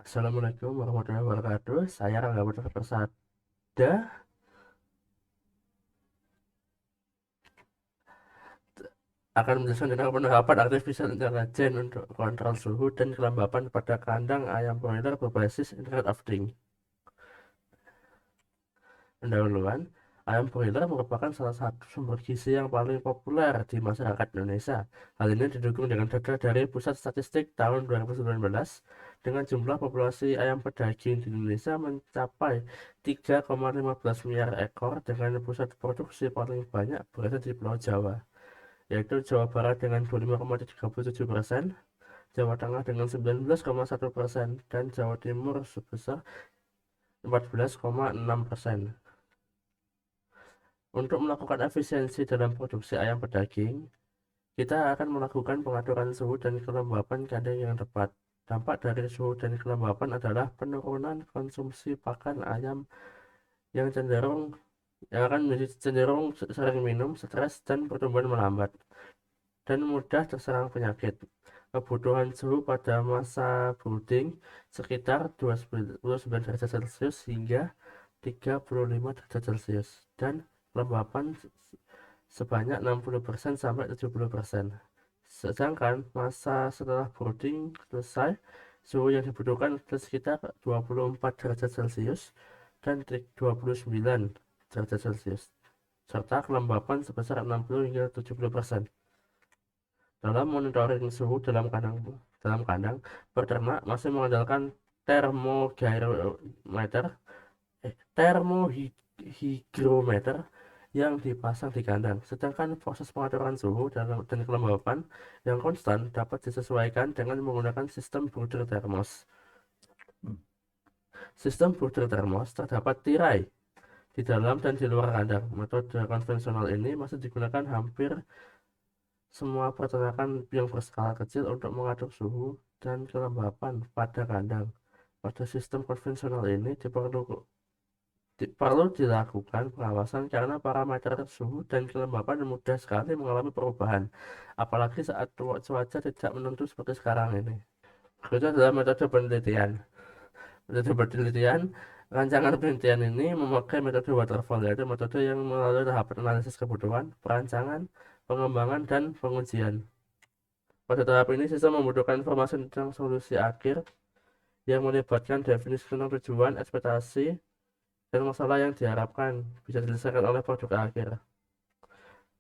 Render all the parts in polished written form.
Assalamualaikum warahmatullahi wabarakatuh. Saya Rangga Putra Persada akan menjelaskan tentang penerapan artificial intelligence untuk kontrol suhu dan kelembapan pada kandang ayam broiler berbasis Internet of Things. Pendahuluan, ayam broiler merupakan salah satu sumber gizi yang paling populer di masyarakat Indonesia. Hal ini didukung dengan data dari Pusat Statistik tahun 2019, dengan jumlah populasi ayam pedaging di Indonesia mencapai 3,15 miliar ekor, dengan pusat produksi paling banyak berada di Pulau Jawa, yaitu Jawa Barat dengan 25,37%, Jawa Tengah dengan 19,1%, dan Jawa Timur sebesar 14,6%. Untuk melakukan efisiensi dalam produksi ayam pedaging, kita akan melakukan pengaturan suhu dan kelembapan kandang yang tepat. Dampak dari suhu dan kelembapan adalah penurunan konsumsi pakan ayam yang akan menjadi cenderung sering minum, stres, dan pertumbuhan melambat, dan mudah terserang penyakit. Kebutuhan suhu pada masa brooding sekitar 29 derajat Celcius hingga 35 derajat Celcius, dan kelembapan sebanyak 60% sampai 70%. Sedangkan masa setelah brooding selesai, suhu yang dibutuhkan adalah sekitar 24 derajat Celcius dan 29 derajat Celcius, serta kelembapan sebesar 60 hingga 70%. Dalam monitoring suhu dalam kandang, peternak masih mengandalkan termohygrometer termohigrometer yang dipasang di kandang. Sedangkan proses pengaturan suhu dan kelembapan yang konstan dapat disesuaikan dengan menggunakan sistem brooder thermos. Sistem brooder thermos terdapat tirai di dalam dan di luar kandang. Metode konvensional ini masih digunakan hampir semua peternakan yang berskala kecil untuk mengatur suhu dan kelembapan pada kandang. Pada sistem konvensional ini perlu dilakukan pengawasan karena parameter suhu dan kelembapan mudah sekali mengalami perubahan, apalagi saat cuaca tidak menentu seperti sekarang ini. Itu adalah metode penelitian. Metode penelitian, rancangan penelitian ini memakai metode waterfall, yaitu metode yang melalui tahapan analisis kebutuhan, perancangan, pengembangan, dan pengujian. Pada tahap ini, sistem membutuhkan informasi tentang solusi akhir yang melibatkan definisi tentang tujuan, ekspektasi, dan masalah yang diharapkan bisa diselesaikan oleh produk akhir.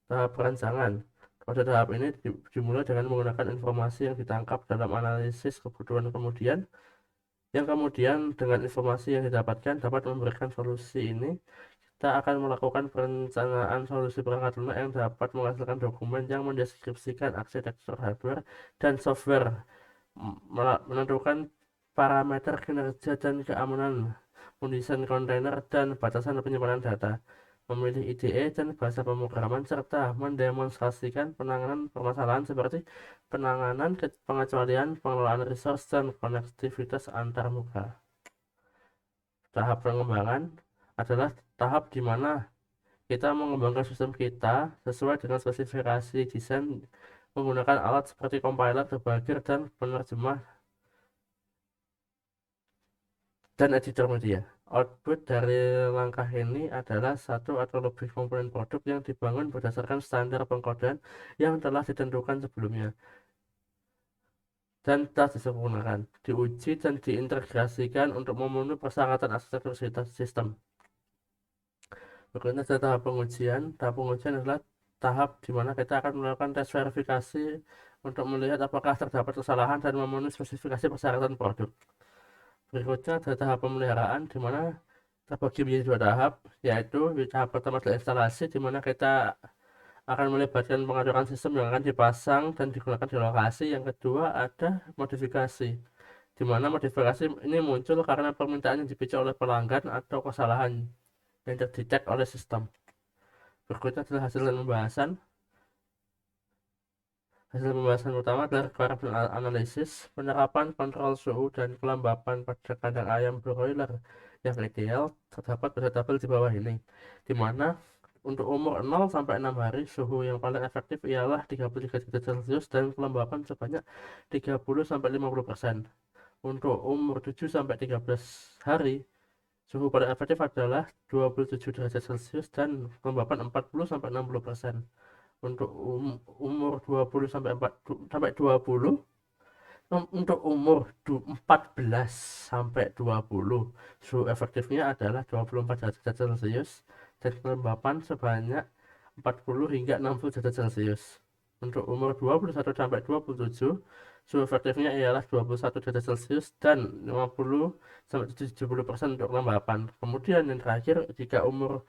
Tahap perancangan. Pada tahap ini dimulai dengan menggunakan informasi yang ditangkap dalam analisis kebutuhan yang kemudian dengan informasi yang didapatkan dapat memberikan solusi ini. Kita akan melakukan perencanaan solusi perangkat lunak yang dapat menghasilkan dokumen yang mendeskripsikan arsitektur hardware dan software, menentukan parameter kinerja dan keamanan, mendesain kontainer dan batasan penyimpanan data, memilih IDE dan bahasa pemrograman, serta mendemonstrasikan penanganan permasalahan seperti penanganan pengecualian, pengelolaan resource, dan konektivitas antarmuka. Tahap pengembangan adalah tahap di mana kita mengembangkan sistem kita sesuai dengan spesifikasi desain menggunakan alat seperti compiler, debugger, dan penerjemah dan editor media. Output dari langkah ini adalah satu atau lebih komponen produk yang dibangun berdasarkan standar pengkodean yang telah ditentukan sebelumnya dan telah disempurnakan, diuji, dan diintegrasikan untuk memenuhi persyaratan arsitektur sistem. Berikutnya adalah tahap pengujian. Tahap pengujian adalah tahap di mana kita akan melakukan tes verifikasi untuk melihat apakah terdapat kesalahan dan memenuhi spesifikasi persyaratan produk. Berikutnya adalah tahap pemeliharaan, di mana terbagi menjadi dua tahap, yaitu di tahap pertama adalah instalasi, di mana kita akan melibatkan pengaturan sistem yang akan dipasang dan digunakan di lokasi. Yang kedua ada modifikasi, di mana modifikasi ini muncul karena permintaan yang dipicu oleh pelanggan atau kesalahan yang terdetek oleh sistem. Berikutnya adalah hasil pembahasan. Hasil pembahasan utama adalah requirement analysis, penerapan kontrol suhu dan kelembapan pada kandang ayam broiler yang ideal terdapat pada tabel di bawah ini, di mana untuk umur 0 sampai 6 hari, suhu yang paling efektif ialah 33 derajat Celcius dan kelembapan sebanyak 30 sampai 50%. Untuk umur 7 sampai 13 hari, suhu paling efektif adalah 27 derajat Celcius dan kelembapan 40 sampai 60%. Untuk umur 20 sampai 20, untuk umur 14 sampai 20, suhu efektifnya adalah 24 derajat Celcius dan kelembapan sebanyak 40 hingga 60 derajat Celcius. Untuk umur 21 sampai 27, suhu efektifnya ialah 21 derajat Celcius dan 50 sampai 70% untuk kelembapan. Kemudian yang terakhir, jika umur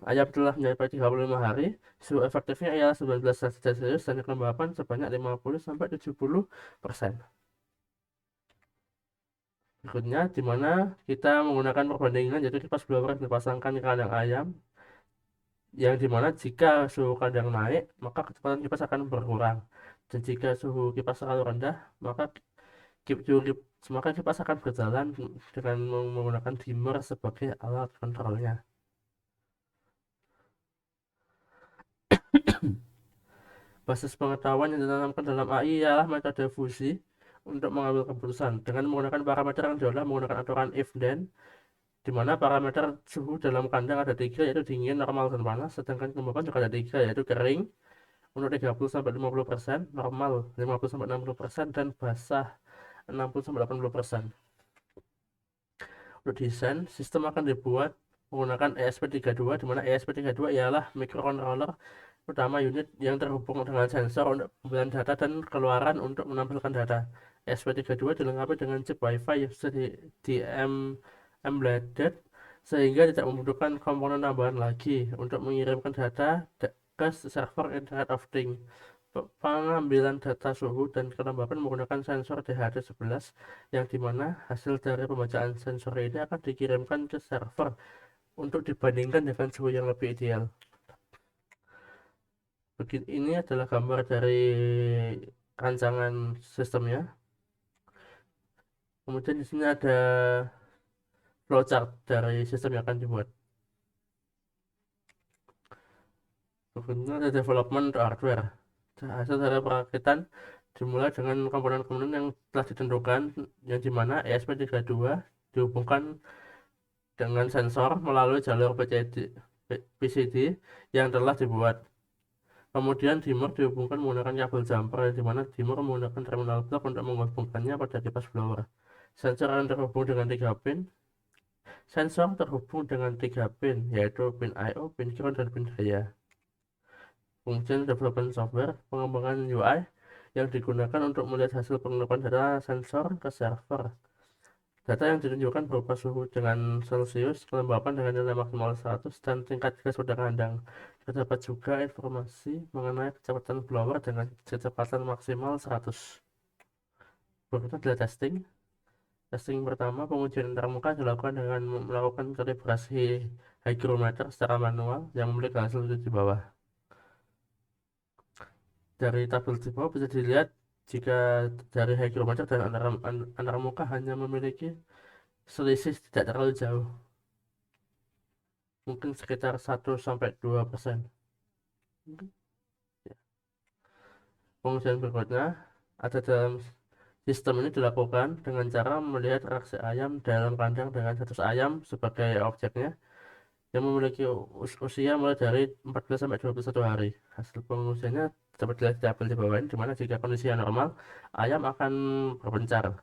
ayam telah mencapai 35 hari, suhu efektifnya ialah 19 derajat Celcius dan kelembapan sebanyak 50 sampai 70%. Berikutnya, di mana kita menggunakan perbandingan yaitu kipas blower yang dipasangkan di kandang ayam, yang dimana jika suhu kandang naik, maka kecepatan kipas akan berkurang. Dan jika suhu kipas terlalu rendah, maka maka kipas akan berjalan dengan menggunakan dimmer sebagai alat kontrolnya. Basis pengetahuan yang ditanamkan dalam AI ialah metode fusi untuk mengambil keputusan dengan menggunakan parameter yang diolah menggunakan aturan if then, di mana parameter suhu dalam kandang ada tiga, yaitu dingin, normal, dan panas, sedangkan kelembapan juga ada tiga, yaitu kering untuk 30 sampai 50%, normal 50 sampai 60%, dan basah 60 sampai 80%. Untuk desain, sistem akan dibuat menggunakan ESP32, di mana ESP32 ialah microcontroller utama unit yang terhubung dengan sensor untuk pembelian data dan keluaran untuk menampilkan data. ESP32 dilengkapi dengan chip Wi-Fi yang sudah di embedded sehingga tidak membutuhkan komponen tambahan lagi untuk mengirimkan data ke server Internet of Things. Pengambilan data suhu dan kelembapan menggunakan sensor DHT11, yang dimana hasil dari pembacaan sensor ini akan dikirimkan ke server untuk dibandingkan dengan suhu yang lebih ideal. Begini, ini adalah gambar dari rancangan sistemnya. Kemudian di sini ada flowchart dari sistem yang akan dibuat. Berikutnya ada development hardware. Hasil dari perakitan dimulai dengan komponen-komponen yang telah ditentukan, yang dimana ESP32 dihubungkan dengan sensor melalui jalur PCD yang telah dibuat. Kemudian dimmer dihubungkan menggunakan kabel jumper, di mana dimmer menggunakan terminal blok untuk menghubungkannya pada kipas blower. Sensor akan terhubung dengan 3 pin. Sensor terhubung dengan 3 pin, yaitu pin I/O, pin ground, dan pin daya. Kemudian development software, pengembangan UI yang digunakan untuk melihat hasil pengiriman data sensor ke server. Data yang ditunjukkan berupa suhu dengan Celcius, kelembapan dengan nilai maksimal 100, dan tingkat gas pada kandang. Terdapat juga informasi mengenai kecepatan blower dengan kecepatan maksimal 100. Berikutnya adalah testing. Testing pertama, pengujian antarmuka dilakukan dengan melakukan kalibrasi hygrometer secara manual yang memiliki hasil di bawah. Dari tabel di bawah bisa dilihat jika dari hygrometer dan antarmuka hanya memiliki selisih tidak terlalu jauh, mungkin sekitar 1-2%. Ya. Pengujian berikutnya ada dalam sistem ini dilakukan dengan cara melihat reaksi ayam dalam kandang dengan status ayam sebagai objeknya yang memiliki usia mulai dari 14 sampai 21 hari. Hasil pengujiannya dapat dilihat di tabel di bawah ini, di mana jika kondisinya normal, ayam akan berpencar.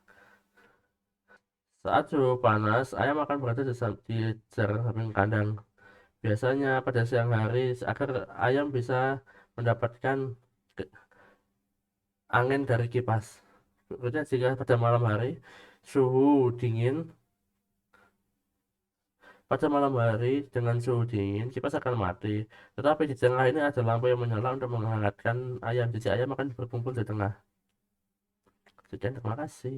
Saat suhu panas, ayam akan berada di jarak samping kandang. Biasanya pada siang hari agar ayam bisa mendapatkan angin dari kipas. Berikutnya jika pada malam hari suhu dingin, pada malam hari dengan suhu dingin kipas akan mati. Tetapi di tengah ini ada lampu yang menyala untuk menghangatkan ayam. Jadi ayam akan berkumpul di tengah. Sekian, terima kasih.